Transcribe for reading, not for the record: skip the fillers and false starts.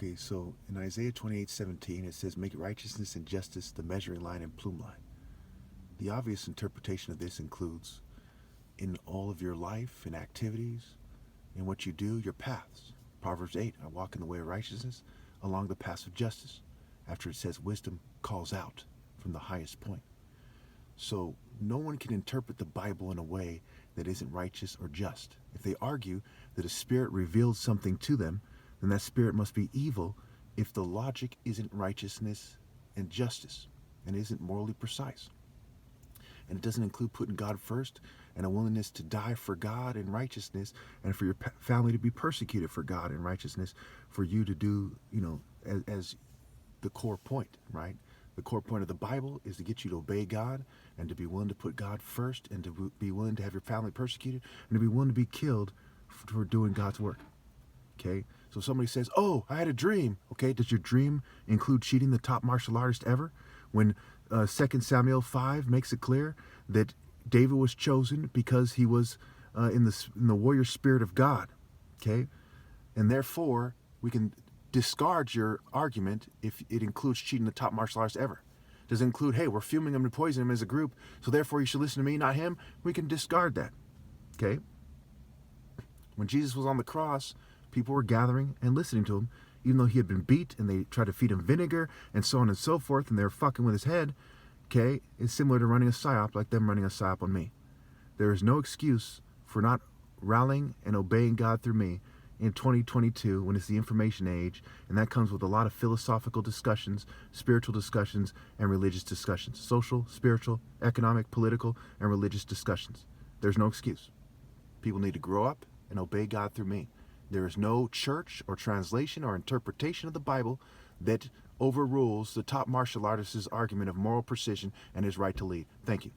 Okay, so in Isaiah 28:17, it says, make righteousness and justice the measuring line and plumb line. The obvious interpretation of this includes in all of your life and activities, in what you do, your paths. Proverbs 8, I walk in the way of righteousness along the paths of justice. After it says wisdom calls out from the highest point. So no one can interpret the Bible in a way that isn't righteous or just. If they argue that a spirit reveals something to them, then that spirit must be evil if the logic isn't righteousness and justice and isn't morally precise. And it doesn't include putting God first and a willingness to die for God in righteousness and for your family to be persecuted for God in righteousness, for you to do, as the core point, right? The core point of the Bible is to get you to obey God and to be willing to put God first and to be willing to have your family persecuted and to be willing to be killed for doing God's work. Okay? So somebody says, oh, I had a dream. Okay, does your dream include cheating the top martial artist ever? When 2 Samuel 5 makes it clear that David was chosen because he was in the warrior spirit of God. Okay? And therefore, we can discard your argument if it includes cheating the top martial artist ever. Does it include, hey, we're fuming him and poisoning him as a group, so therefore you should listen to me, not him? We can discard that. Okay? When Jesus was on the cross, people were gathering and listening to him, even though he had been beat and they tried to feed him vinegar and so on and so forth, and they were fucking with his head. Okay? It's similar to running a psyop, like them running a psyop on me. There is no excuse for not rallying and obeying God through me in 2022 when it's the information age, and that comes with a lot of philosophical discussions, spiritual discussions, and religious discussions. Social, spiritual, economic, political, and religious discussions. There's no excuse. People need to grow up and obey God through me. There is no church or translation or interpretation of the Bible that overrules the top martial artist's argument of moral precision and his right to lead. Thank you.